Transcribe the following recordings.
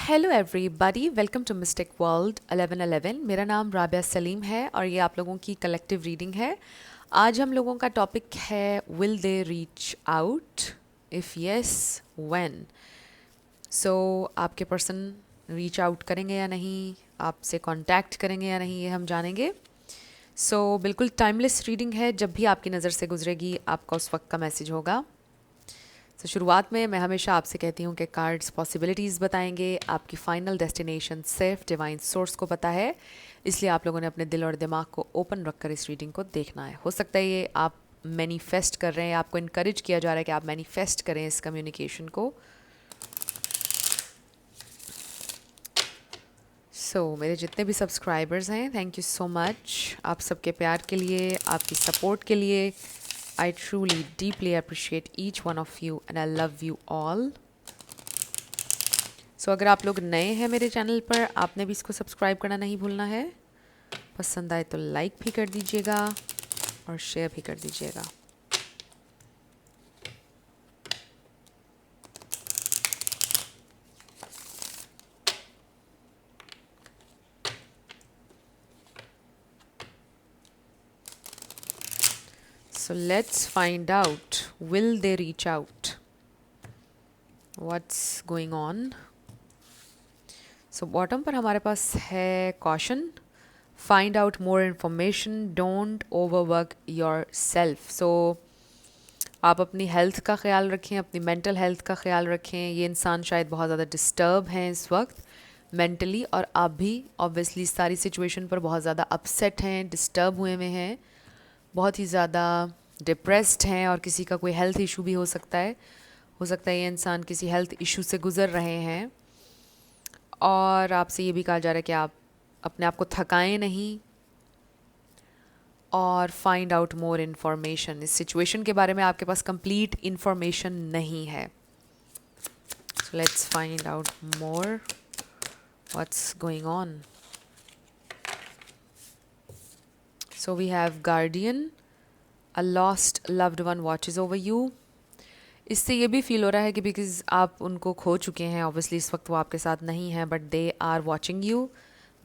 Hello everybody, welcome to mystic world 1111। मेरा नाम राबिया सलीम है और ये आप लोगों की कलेक्टिव रीडिंग है। आज हम लोगों का टॉपिक है will they reach out, if yes when. So आपके पर्सन रीच आउट करेंगे या नहीं, आपसे कांटेक्ट करेंगे या नहीं, ये हम जानेंगे। बिल्कुल टाइमलेस रीडिंग है, जब भी आपकी नज़र से गुजरेगी आपका उस वक्त का मैसेज होगा। शुरुआत में मैं हमेशा आपसे कहती हूँ कि कार्ड्स पॉसिबिलिटीज़ बताएंगे, आपकी फ़ाइनल डेस्टिनेशन सिर्फ डिवाइन सोर्स को पता है। इसलिए आप लोगों ने अपने दिल और दिमाग को ओपन रखकर इस रीडिंग को देखना है। हो सकता है ये आप मैनिफेस्ट कर रहे हैं, आपको इनकरेज किया जा रहा है कि आप मैनिफेस्ट करें इस कम्युनिकेशन को। मेरे जितने भी सब्सक्राइबर्स हैं, थैंक यू सो मच आप सबके प्यार के लिए, आपकी सपोर्ट के लिए। I truly, deeply appreciate each one of you and I love you all. अगर आप लोग नए हैं मेरे चैनल पर, आपने भी इसको सब्सक्राइब करना नहीं भूलना है। पसंद आए तो लाइक भी कर दीजिएगा और शेयर भी कर दीजिएगा। So let's find out, will they reach out? What's going on? Bottom पर हमारे पास है caution, find out more information, don't overwork your self. आप अपनी हेल्थ का ख्याल रखें, अपनी मेंटल हेल्थ का ख्याल रखें। ये इंसान शायद बहुत ज़्यादा डिस्टर्ब हैं इस वक्त मेंटली, और आप भी ऑब्वियसली सारी सिचुएशन पर बहुत ज़्यादा अपसेट हैं, डिस्टर्ब हुए हुए हैं, बहुत ही ज़्यादा डिप्रेस्ड हैं, और किसी का कोई हेल्थ इशू भी हो सकता है। ये इंसान किसी हेल्थ इशू से गुज़र रहे हैं, और आपसे ये भी कहा जा रहा है कि आप अपने आप को थकाएं नहीं और फाइंड आउट मोर इन्फॉर्मेशन। इस सिचुएशन के बारे में आपके पास कंप्लीट इन्फॉर्मेशन नहीं है। Let's find out more what's going on. We have guardian, a lost loved one watches over you. इससे ये भी फील हो रहा है कि बिकॉज आप उनको खो चुके हैं, ऑब्वियसली इस वक्त वो आपके साथ नहीं है, but they are watching you.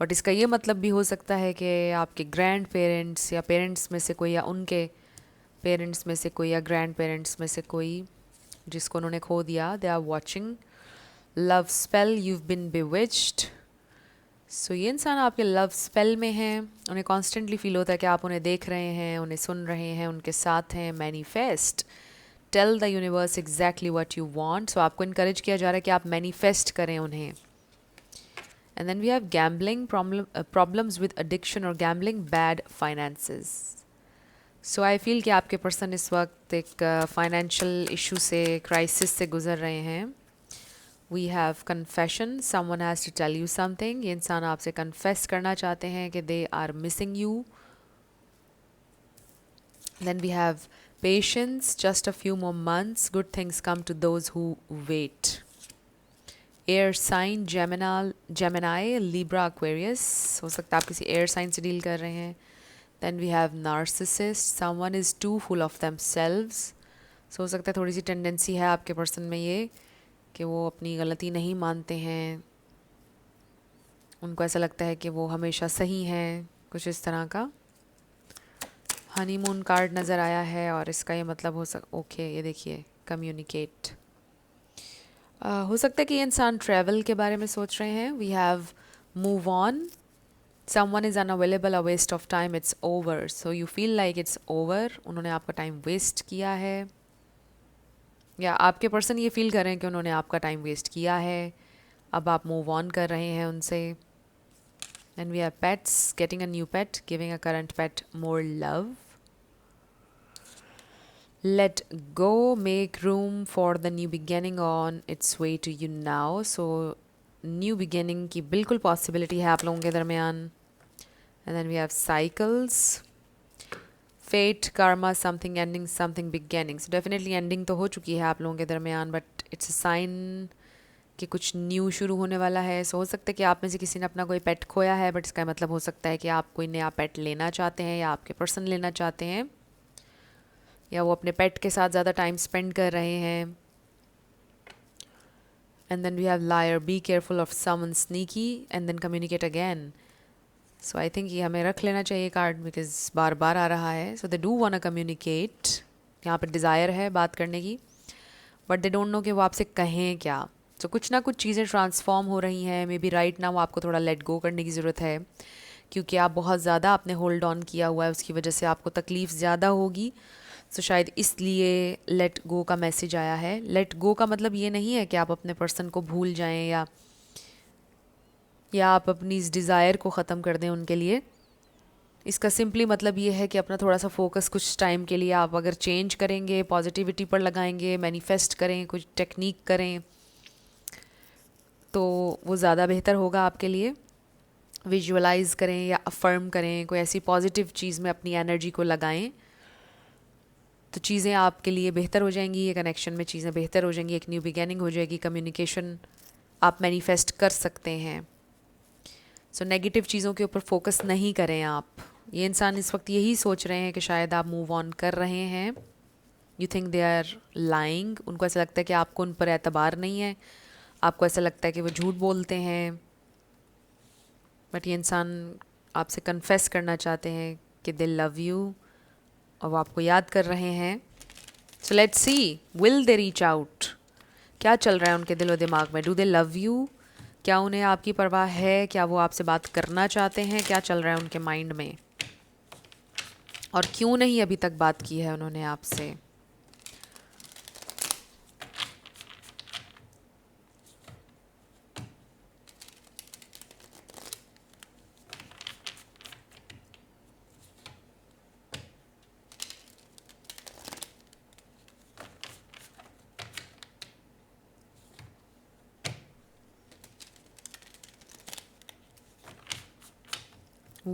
But इसका ये मतलब भी हो सकता है कि आपके ग्रैंड पेरेंट्स या पेरेंट्स में से कोई, या उनके पेरेंट्स में से कोई, या ग्रैंड पेरेंट्स में से कोई जिसको उन्होंने खो दिया, they are watching. Love spell, you've been bewitched। ये इंसान आपके लव स्पेल में हैं। उन्हें कॉन्स्टेंटली फील होता है कि आप उन्हें देख रहे हैं, उन्हें सुन रहे हैं, उनके साथ हैं। Manifest, tell the universe exactly what you want. आपको इनकरेज किया जा रहा है कि आप मैनिफेस्ट करें उन्हें। And then we have gambling, problems with addiction और gambling, bad finances. I feel कि आपके पर्सन इस वक्त एक फाइनेंशियल इशू से, क्राइसिस से गुजर रहे हैं। We have confession, someone has to tell you something. ये इंसान आपसे कन्फेस करना चाहते हैं कि they are missing you. Then we have patience, just a few more months, good things come to those who wait. Air sign, Gemini, Libra, Aquarius. हो सकता है आप किसी एयर साइन से डील कर रहे हैं। Then we have narcissist, someone is too full of themselves. हो सकता है थोड़ी सी टेंडेंसी है आपके पर्सन में ये कि वो अपनी गलती नहीं मानते हैं, उनको ऐसा लगता है कि वो हमेशा सही हैं, कुछ इस तरह का। हनीमून कार्ड नज़र आया है, और इसका ये मतलब ओके, ये देखिए, कम्युनिकेट। हो सकता है कि ये इंसान ट्रैवल के बारे में सोच रहे हैं। We have move on, someone is unavailable, a waste of time, it's over. You feel like it's over, उन्होंने आपका टाइम वेस्ट किया है, या आपके पर्सन ये फील कर रहे हैं कि उन्होंने आपका टाइम वेस्ट किया है, अब आप मूव ऑन कर रहे हैं उनसे। And we have pets, getting a new pet, giving a current pet more love. Let go, make room for the new beginning on its way to you now. New beginning की बिल्कुल possibility है आप लोगों के दरमियान। And then we have cycles, fate, karma, something ending, something beginning. Definitely ending तो हो चुकी है आप लोगों के दरमियान, बट इट्स अ साइन कि कुछ न्यू शुरू होने वाला है। हो सकता है कि आप में से किसी ने अपना कोई पेट खोया है, बट इसका मतलब हो सकता है कि आप कोई नया पेट लेना चाहते हैं, या आपके पर्सन लेना चाहते हैं, या वो अपने पेट के साथ ज़्यादा टाइम स्पेंड कर रहे हैं। And then we have liar, be careful of someone sneaky and then communicate again. So I think ये हमें रख लेना चाहिए कार्ड बिकॉज बार बार आ रहा है. So they do wanna communicate. यहाँ पर डिज़ायर है बात करने की, बट दे डोंट नो कि वो आपसे कहें क्या. तो कुछ ना कुछ चीज़ें ट्रांसफॉर्म हो रही हैं. मे बी राइट ना वो आपको थोड़ा लेट गो करने की ज़रूरत है, क्योंकि आप बहुत ज़्यादा आपने होल्ड ऑन किया हुआ है, उसकी वजह से आपको तकलीफ़ ज़्यादा होगी. तो शायद इसलिए लेट गो का मैसेज आया है. लेट गो का मतलब ये नहीं है कि आप अपने पर्सन को भूल जाएं या आप अपनी इस डिज़ायर को ख़त्म कर दें उनके लिए. इसका सिंपली मतलब ये है कि अपना थोड़ा सा फोकस कुछ टाइम के लिए आप अगर चेंज करेंगे, पॉजिटिविटी पर लगाएंगे, मैनिफेस्ट करें, कुछ टेक्निक करें, तो वो ज़्यादा बेहतर होगा आपके लिए. विजुअलाइज करें या अफर्म करें, कोई ऐसी पॉजिटिव चीज़ में अपनी एनर्जी को लगाएं, तो चीज़ें आपके लिए बेहतर हो जाएंगी. ये कनेक्शन में चीज़ें बेहतर हो जाएंगी, एक न्यू बिगेनिंग हो जाएगी, कम्युनिकेशन आप मैनिफेस्ट कर सकते हैं. सो नेगेटिव चीज़ों के ऊपर फोकस नहीं करें आप. ये इंसान इस वक्त यही सोच रहे हैं कि शायद आप मूव ऑन कर रहे हैं. You think they are lying. उनको ऐसा लगता है कि आपको उन पर एतबार नहीं है, आपको ऐसा लगता है कि वो झूठ बोलते हैं. बट ये इंसान आपसे कन्फेस करना चाहते हैं कि दे लव यू और वो आपको याद कर रहे हैं. So let's see, will they reach out. क्या चल रहा है उनके दिलो दिमाग में? Do they love you? क्या उन्हें आपकी परवाह है? क्या वो आपसे बात करना चाहते हैं? क्या चल रहा है उनके माइंड में? और क्यों नहीं अभी तक बात की है उन्होंने आपसे?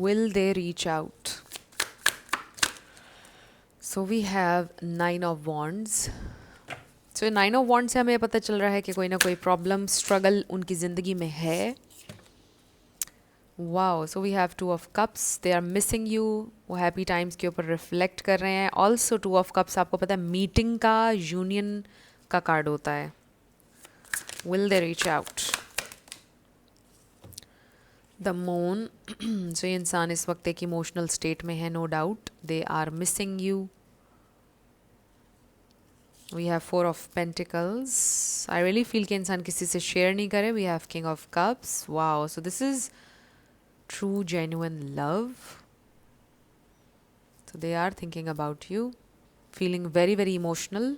Will they reach out? So we have 9 of Wands. So 9 of Wands से हमें पता चल रहा है कि कोई ना कोई प्रॉब्लम, स्ट्रगल उनकी ज़िंदगी में है. Wow. So we have 2 of cups. They are missing you. वो हैप्पी टाइम्स के ऊपर रिफ्लेक्ट कर रहे हैं. ऑल्सो 2 ऑफ कप्स आपको पता है मीटिंग का, यूनियन का कार्ड होता है. Will they reach out? The moon. So ये इंसान इस वक्त एक इमोशनल स्टेट में है, no doubt. They are missing you. We have 4 of pentacles. I really feel कि इंसान किसी से शेयर नहीं करे. We have king of cups. Wow. So this is true genuine love. So they are thinking about you, feeling very very emotional.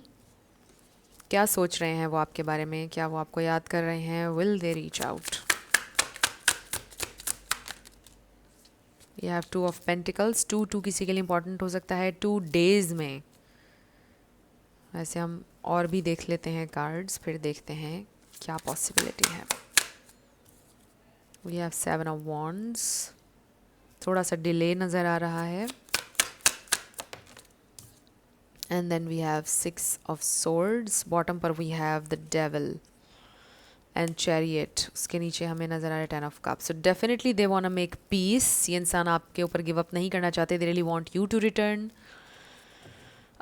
क्या सोच रहे हैं वो आपके बारे में? क्या वो आपको याद कर रहे हैं? Will they reach out? You have 2 of Pentacles. 2 किसी के लिए इंपॉर्टेंट हो सकता है 2 days में. वैसे हम और भी देख लेते हैं कार्ड्स, फिर देखते हैं क्या पॉसिबिलिटी है. We have 7 of Wands. थोड़ा सा डिले नज़र आ रहा है. And then we have 6 of Swords. Bottom पर we have the Devil and chariot. उसके नीचे हमें नज़र आ रहा है 10 of cups. So definitely they want to make peace. ये इंसान आपके ऊपर गिव अप नहीं करना चाहते. They really want you to return.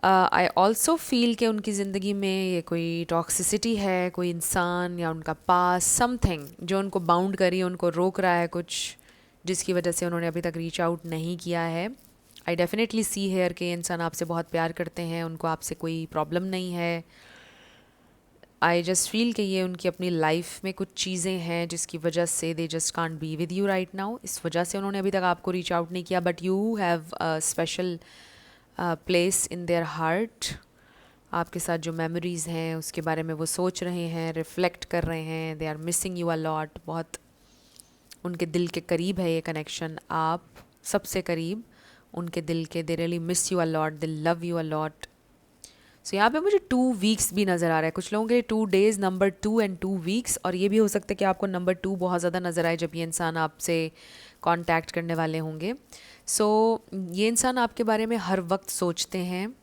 I also feel कि उनकी ज़िंदगी में ये कोई टॉक्सिसिटी है, कोई इंसान या उनका पास समथिंग जो उनको बाउंड करी, उनको रोक रहा है कुछ, जिसकी वजह से उन्होंने अभी तक रीच आउट नहीं किया है. आई डेफिनेटली सी हेयर कि इंसान आपसे बहुत प्यार करते हैं, उनको आपसे कोई प्रॉब्लम नहीं है. आई जस्ट फील कि ये उनकी अपनी लाइफ में कुछ चीज़ें हैं जिसकी वजह से दे just can't be with you right now. इस वजह से उन्होंने अभी तक आपको रीच आउट नहीं किया. But you have a special place in their heart. आपके साथ जो मेमोरीज़ हैं उसके बारे में वो सोच रहे हैं, रिफ्लेक्ट कर रहे हैं. They are missing you a lot. बहुत उनके दिल के करीब है ये कनेक्शन. आप सबसे करीब उनके दिल के. They really miss you a lot. They love you a lot. So यहाँ पे मुझे 2 वीक्स भी नज़र आ रहा है. कुछ लोगों के लिए 2 days, नंबर 2 एंड 2 वीक्स. और ये भी हो सकता है कि आपको नंबर 2 बहुत ज़्यादा नज़र आए जब ये इंसान आपसे कांटेक्ट करने वाले होंगे. सो ये इंसान आपके बारे में हर वक्त सोचते हैं.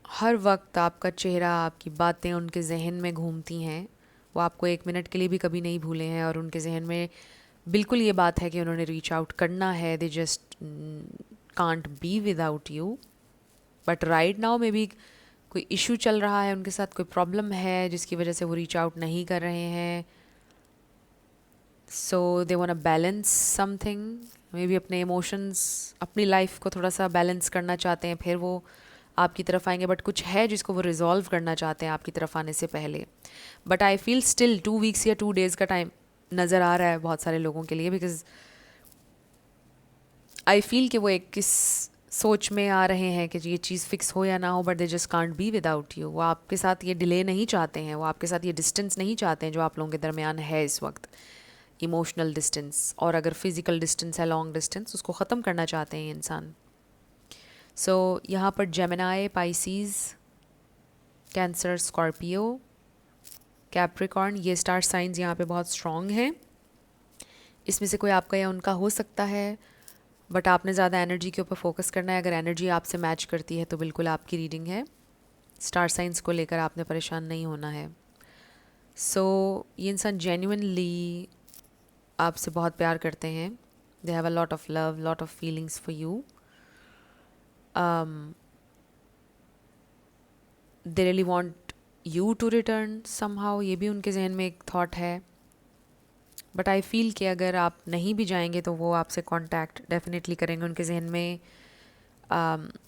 हर वक्त आपका चेहरा, आपकी बातें उनके जहन में घूमती हैं. वो आपको 1 मिनट के लिए भी कभी नहीं भूले हैं और उनके जहन में बिल्कुल ये बात है कि उन्होंने रीच आउट करना है. दे just can't be without you. But right now may be कोई इशू चल रहा है उनके साथ, कोई प्रॉब्लम है जिसकी वजह से वो रीच आउट नहीं कर रहे हैं. So they want to balance something, maybe अपने इमोशंस, अपनी लाइफ को थोड़ा सा बैलेंस करना चाहते हैं, फिर वो आपकी तरफ आएंगे. बट कुछ है जिसको वो रिजॉल्व करना चाहते हैं आपकी तरफ आने से पहले. But I feel still 2 weeks या 2 डेज़ का टाइम नज़र आ रहा है बहुत सारे लोगों के लिए, बिकॉज आई फील कि वो एक किस सोच में आ रहे हैं कि ये चीज़ फिक्स हो या ना हो, but they just can't be without you. वो आपके साथ ये डिले नहीं चाहते हैं, वो आपके साथ ये डिस्टेंस नहीं चाहते हैं जो आप लोगों के दरमियान है इस वक्त, इमोशनल डिस्टेंस. और अगर फिज़िकल डिस्टेंस है, लॉन्ग डिस्टेंस, उसको ख़त्म करना चाहते हैं ये इंसान. सो यहाँ पर Gemini, Pisces, cancer, Scorpio, Capricorn, ये स्टार साइंस यहाँ पे बहुत स्ट्रॉन्ग हैं. इसमें से कोई आपका या उनका हो सकता है, बट आपने ज़्यादा एनर्जी के ऊपर फोकस करना है. अगर एनर्जी आपसे मैच करती है तो बिल्कुल आपकी रीडिंग है. स्टार साइंस को लेकर आपने परेशान नहीं होना है. सो ये इंसान जेन्युइनली आपसे बहुत प्यार करते हैं. They have a lot of love, lot of feelings for you. They really want you to return somehow, ये भी उनके जहन में एक थॉट है. बट आई फील कि अगर आप नहीं भी जाएंगे तो वो आपसे कांटेक्ट डेफिनेटली करेंगे. उनके जहन में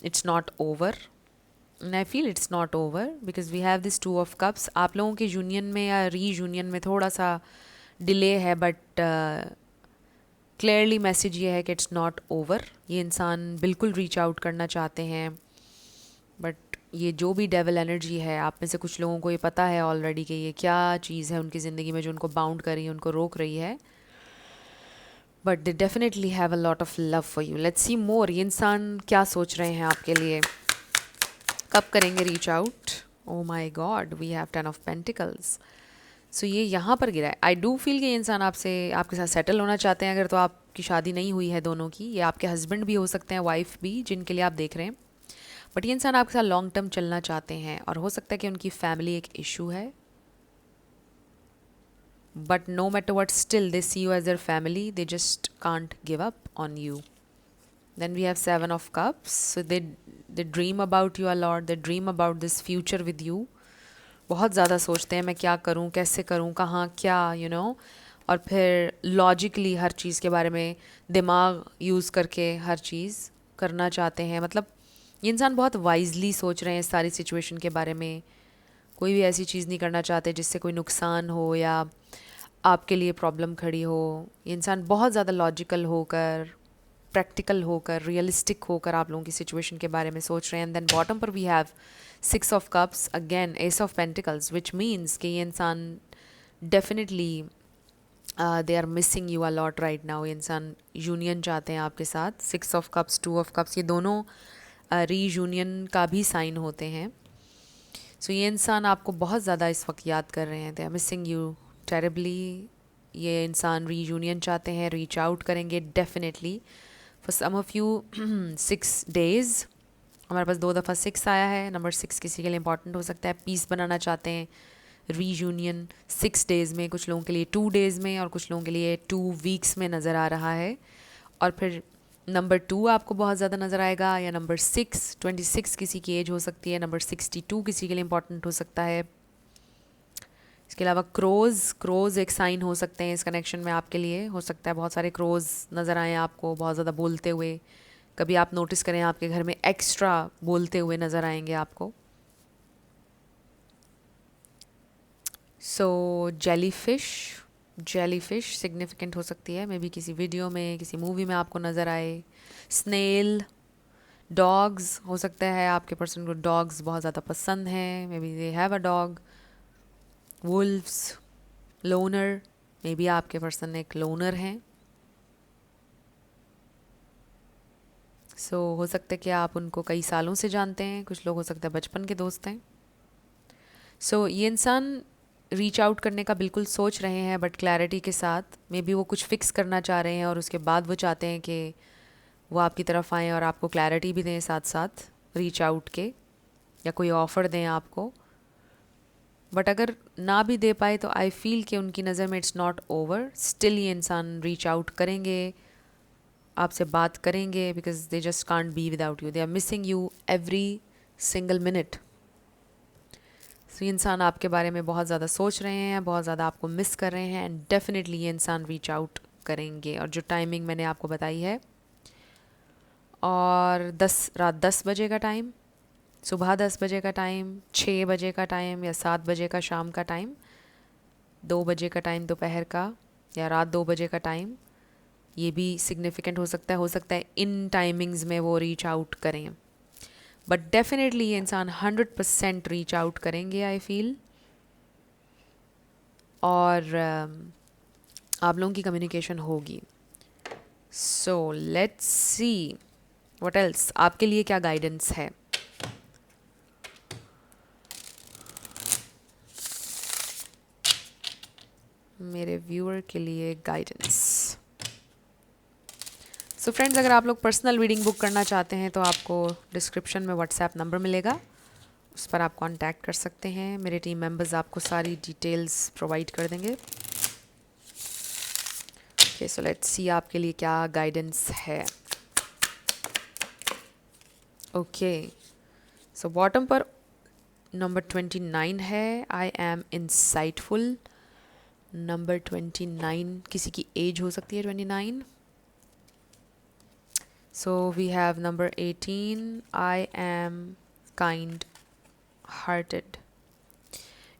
it's not over, and I feel it's not over because we have this 2 of Cups. आप लोगों के यूनियन में या री यूनियन में थोड़ा सा डिले है, बट क्लियरली मैसेज ये है कि इट्स नॉट ओवर. ये इंसान बिल्कुल रीच आउट करना चाहते हैं, बट ये जो भी डेविल एनर्जी है, आप में से कुछ लोगों को ये पता है ऑलरेडी कि ये क्या चीज़ है उनकी ज़िंदगी में जो उनको बाउंड कर रही है, उनको रोक रही है. But they definitely have a lot of love for you. Let's see more. ये इंसान क्या सोच रहे हैं आपके लिए, कब करेंगे reach out. Oh my god, we have 10 of Pentacles. सो ये यहाँ पर गिरा है. आई डू फील कि ये इंसान आपके साथ सेटल होना चाहते हैं. अगर तो आपकी शादी नहीं हुई है दोनों की, ये आपके हस्बैंड भी हो सकते हैं, वाइफ भी, जिनके लिए आप देख रहे हैं. बट ये इंसान आपके साथ लॉन्ग टर्म चलना चाहते हैं, और हो सकता है कि उनकी फैमिली एक इशू है. But no matter what, still they see you as their family. They just can't give up on you. Then we have 7 of Cups. So they dream about you a lot. They dream about this future with you. बहुत ज़्यादा सोचते हैं मैं क्या करूँ, कैसे करूँ, कहाँ, क्या, और फिर लॉजिकली हर चीज़ के बारे में दिमाग यूज़ करके हर चीज़ करना चाहते हैं. मतलब ये इंसान बहुत वाइजली सोच रहे हैं इस सारी सिचुएशन के बारे में. कोई भी ऐसी चीज़ नहीं करना चाहते जिससे कोई नुकसान हो या आपके लिए प्रॉब्लम खड़ी हो. ये इंसान बहुत ज़्यादा लॉजिकल होकर, प्रैक्टिकल होकर, रियलिस्टिक होकर आप लोगों की सिचुएशन के बारे में सोच रहे हैं. एंड देन बॉटम पर we have 6 of Cups, again Ace of Pentacles, which means कि ये इंसान definitely they are missing you a lot right now. ये इंसान यूनियन चाहते हैं आपके साथ. 6 of Cups, 2 of Cups, ये दोनों रीयूनियन का भी साइन होते हैं. सो ये इंसान आपको बहुत ज़्यादा इस वक्त याद कर रहे हैं. They are missing you terribly. ये इंसान रीयूनियन चाहते हैं, रीच आउट करेंगे definitely. For some of you 6 days. हमारे पास 2 दफ़ा 6 आया है. नंबर 6 किसी के लिए इंपॉर्टेंट हो सकता है. पीस बनाना चाहते हैं, रीयूनियन 6 days में, कुछ लोगों के लिए 2 days में, और कुछ लोगों के लिए 2 weeks में नज़र आ रहा है. और फिर नंबर 2 आपको बहुत ज़्यादा नज़र आएगा, या नंबर 6, 26 किसी की एज हो सकती है. नंबर 62 किसी के लिए इंपॉर्टेंट हो सकता है. इसके अलावा क्रोज़ एक साइन हो सकते हैं इस कनेक्शन में आपके लिए. हो सकता है बहुत सारे क्रोज़ नज़र आएँ आपको बहुत ज़्यादा बोलते हुए. कभी आप नोटिस करें आपके घर में एक्स्ट्रा बोलते हुए नज़र आएंगे आपको. सो जेलीफिश सिग्निफिकेंट हो सकती है. मे बी किसी वीडियो में, किसी मूवी में आपको नज़र आए. स्नेल, डॉग्स, हो सकता है आपके पर्सन को डॉग्स बहुत ज़्यादा पसंद हैं. Maybe they have a dog. Wolves, loner, maybe आपके पर्सन एक लोनर हैं. सो हो सकता है कि आप उनको कई सालों से जानते हैं. कुछ लोग हो सकता है बचपन के दोस्त हैं. सो ये इंसान रीच आउट करने का बिल्कुल सोच रहे हैं, बट क्लैरिटी के साथ. मे बी वो कुछ फिक्स करना चाह रहे हैं और उसके बाद वो चाहते हैं कि वो आपकी तरफ आएँ और आपको क्लैरिटी भी दें साथ साथ रीच आउट के, या कोई ऑफ़र दें आपको. बट अगर ना भी दे पाए तो आई फील कि उनकी नज़र में इट्स नॉट ओवर. स्टिल ये इंसान रीच आउट करेंगे, आपसे बात करेंगे, because they just can't be without you. They are missing you every single minute. ये इंसान आपके बारे में बहुत ज़्यादा सोच रहे हैं, बहुत ज़्यादा आपको मिस कर रहे हैं, एंड डेफिनेटली ये इंसान रीच आउट करेंगे। और जो टाइमिंग मैंने आपको बताई है, और रात 10 बजे का टाइम, सुबह 10 बजे का टाइम, 6 बजे का टाइम, या 7 बजे का शाम का टाइम, 2 बजे का टाइम दोपहर का, या रात 2 बजे का टाइम, ये भी सिग्निफिकेंट हो सकता है इन टाइमिंग्स में वो रीच आउट करें। बट डेफिनेटली ये इंसान 100% रीच आउट करेंगे, आई फील। और आप लोगों की कम्युनिकेशन होगी। So let's see what else आपके लिए क्या गाइडेंस है। मेरे व्यूअर के लिए गाइडेंस। सो फ्रेंड्स, अगर आप लोग पर्सनल रीडिंग बुक करना चाहते हैं तो आपको डिस्क्रिप्शन में व्हाट्सएप नंबर मिलेगा, उस पर आप कांटेक्ट कर सकते हैं। मेरे टीम मेंबर्स आपको सारी डिटेल्स प्रोवाइड कर देंगे। ओके, सो लेट्स सी आपके लिए क्या गाइडेंस है। ओके, सो बॉटम पर नंबर 29 है, आई एम इंसाइटफुल। नंबर 29 किसी की एज हो सकती है 29। So we have number 18, I am kind hearted.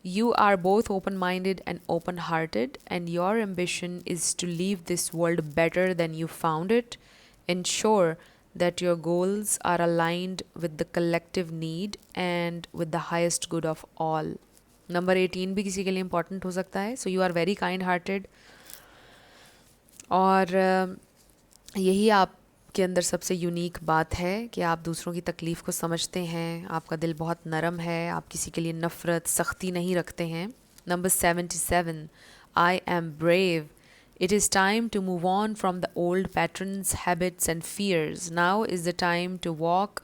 You are both open minded and open hearted, and your ambition is to leave this world better than you found it. Ensure that your goals are aligned with the collective need and with the highest good of all. Number 18 भी किसी के लिए important हो सकता है. So you are very kind hearted, और यही आपके अंदर सबसे यूनिक बात है कि आप दूसरों की तकलीफ़ को समझते हैं, आपका दिल बहुत नरम है, आप किसी के लिए नफ़रत सख्ती नहीं रखते हैं। Number 77, I am brave. It is time to move on from the old patterns, habits and fears. Now is the time to walk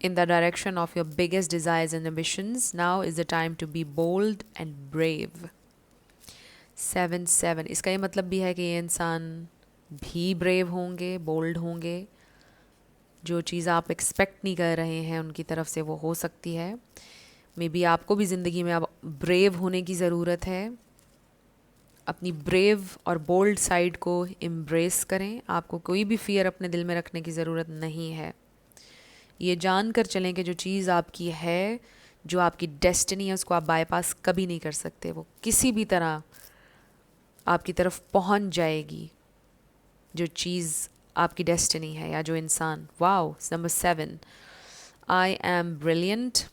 in the direction of your biggest desires and ambitions. Now is the time to be bold and brave. 7 इसका ये मतलब भी है कि ये इंसान भी brave होंगे, बोल्ड होंगे। जो चीज़ आप एक्सपेक्ट नहीं कर रहे हैं उनकी तरफ से वो हो सकती है। मे बी आपको भी ज़िंदगी में अब ब्रेव होने की ज़रूरत है। अपनी ब्रेव और बोल्ड साइड को एम्ब्रेस करें। आपको कोई भी फियर अपने दिल में रखने की ज़रूरत नहीं है। ये जान कर चलें कि जो चीज़ आपकी है, जो आपकी डेस्टिनी है, उसको आप बाईपास कभी नहीं कर सकते। वो किसी भी तरह आपकी तरफ पहुंच जाएगी, जो चीज़ आपकी डेस्टिनी है या जो इंसान। Wow, number 7, I am brilliant.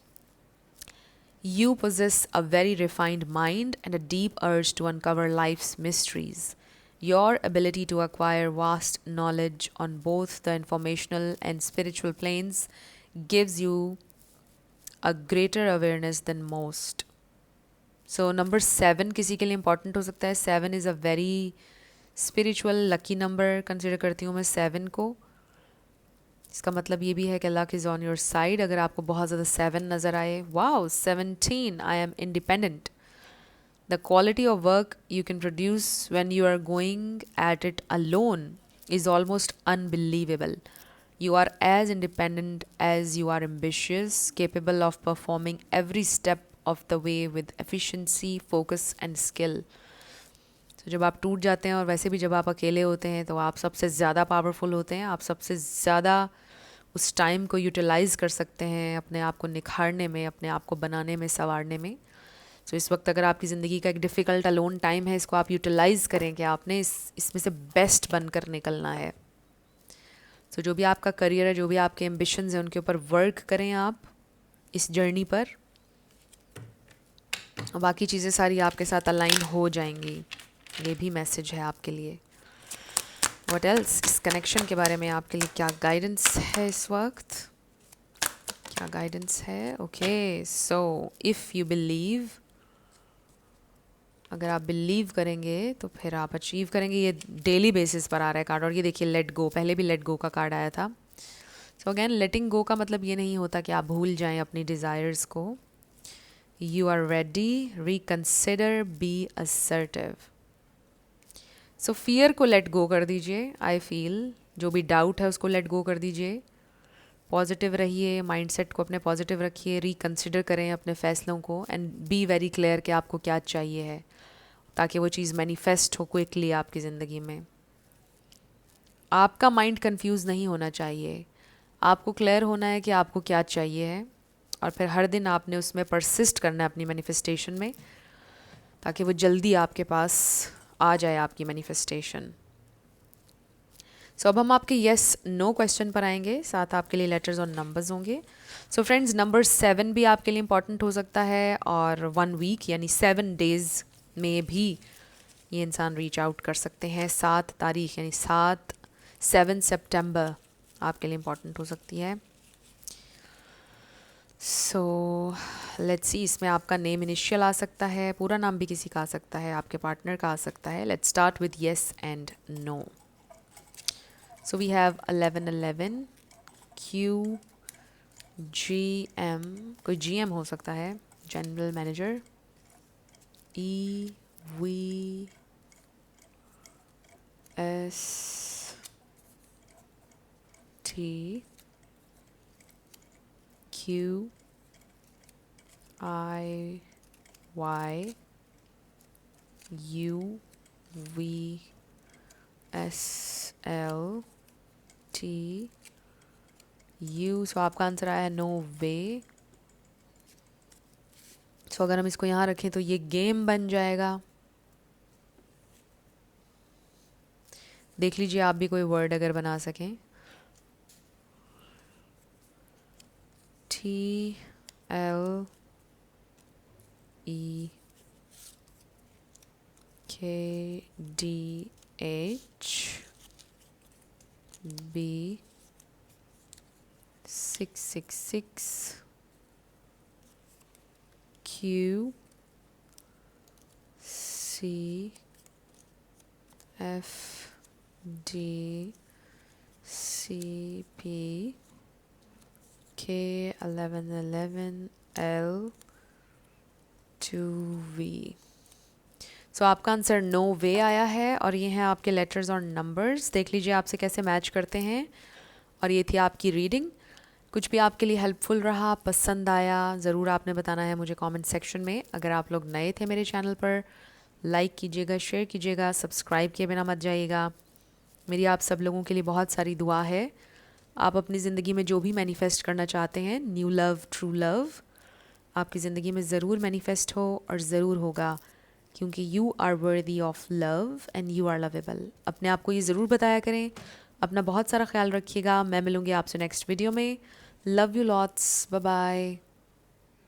You possess a very refined mind and a deep urge to uncover life's mysteries. Your ability to acquire vast knowledge on both the informational and spiritual planes gives you a greater awareness than most. So number 7 किसी के लिए important हो सकता है। 7 is a very spiritual lucky number consider करती हूँ मैं 7 को। इसका मतलब ये भी है कि luck is on your side अगर आपको बहुत ज़्यादा 7 नज़र आए। Wow, 17, I am independent. The quality of work you can produce when you are going at it alone is almost unbelievable. You are as independent as you are ambitious, capable of performing every step of the way with efficiency, focus and skill. तो जब आप टूट जाते हैं और वैसे भी जब आप अकेले होते हैं तो आप सबसे ज़्यादा पावरफुल होते हैं। आप सबसे ज़्यादा उस टाइम को यूटिलाइज़ कर सकते हैं अपने आप को निखारने में, अपने आप को बनाने में, संवारने में। तो इस वक्त अगर आपकी ज़िंदगी का एक डिफ़िकल्ट अलोन टाइम है, इसको आप यूटिलाइज़ करें कि आपने इसमें से बेस्ट बनकर निकलना है। तो जो भी आपका करियर है, जो भी आपके एम्बिशंस हैं, उनके ऊपर वर्क करें आप इस जर्नी पर, और बाकी चीज़ें सारी आपके साथ अलाइन हो जाएंगी। ये भी मैसेज है आपके लिए। व्हाट एल्स, इस कनेक्शन के बारे में आपके लिए क्या गाइडेंस है इस वक्त, क्या गाइडेंस है? Okay, so if you believe, अगर आप बिलीव करेंगे तो फिर आप अचीव करेंगे। ये डेली बेसिस पर आ रहा है कार्ड, और ये देखिए लेट गो, पहले भी लेट गो का कार्ड आया था। सो अगेन, लेटिंग गो का मतलब ये नहीं होता कि आप भूल जाएं अपनी डिज़ायर्स को। You are ready, reconsider, be assertive. So fear को लेट गो कर दीजिए। आई फील जो भी डाउट है उसको लेट गो कर दीजिए। पॉजिटिव रहिए, माइंडसेट को अपने पॉजिटिव रखिए, रिकंसिडर करें अपने फ़ैसलों को एंड बी वेरी क्लियर कि आपको क्या चाहिए है, ताकि वो चीज़ मैनिफेस्ट हो क्विकली आपकी ज़िंदगी में। आपका माइंड कंफ्यूज नहीं होना चाहिए, आपको क्लियर होना है कि आपको क्या चाहिए है, और फिर हर दिन आपने उसमें परसिस्ट करना है अपनी मैनिफेस्टेशन में, ताकि वो जल्दी आपके पास आ जाए आपकी मैनिफेस्टेशन। सो अब हम आपके येस नो क्वेश्चन पर आएंगे, साथ आपके लिए लेटर्स और नंबर्स होंगे। सो फ्रेंड्स, नंबर 7 भी आपके लिए इम्पॉर्टेंट हो सकता है, और 1 वीक यानी 7 डेज़ में भी ये इंसान रीच आउट कर सकते हैं। 7 तारीख यानी 7 सितंबर आपके लिए इम्पॉर्टेंट हो सकती है। सो लेट्स सी, इसमें आपका नेम इनिशियल आ सकता है, पूरा नाम भी किसी का आ सकता है, आपके पार्टनर का आ सकता है। Let's start with yes and no. So we have 1111 Q GM, कोई GM हो सकता है, जनरल मैनेजर। ESTQIYUVSLTU। सो आपका आंसर आया है नो वे। सो अगर हम इसको यहाँ रखें तो ये गेम बन जाएगा। देख लीजिए आप भी कोई वर्ड अगर बना सकें। TLEKDHB666 QCFDCP K1111L2V। सो आपका आंसर नो वे आया है, और ये हैं आपके लेटर्स और नंबर्स। देख लीजिए आपसे कैसे मैच करते हैं। और ये थी आपकी रीडिंग। कुछ भी आपके लिए हेल्पफुल रहा, पसंद आया, ज़रूर आपने बताना है मुझे कमेंट सेक्शन में। अगर आप लोग नए थे मेरे चैनल पर, लाइक कीजिएगा, शेयर कीजिएगा, सब्सक्राइब किए बिना मत जाइएगा। मेरी आप सब लोगों के लिए बहुत सारी दुआ है। आप अपनी ज़िंदगी में जो भी मैनिफेस्ट करना चाहते हैं, न्यू लव, ट्रू लव, आपकी ज़िंदगी में ज़रूर मैनिफेस्ट हो, और ज़रूर होगा, क्योंकि you are worthy of love and you are lovable. अपने आप को ये ज़रूर बताया करें। अपना बहुत सारा ख्याल रखिएगा। मैं मिलूँगी आपसे नेक्स्ट वीडियो में। Love you lots, bye bye.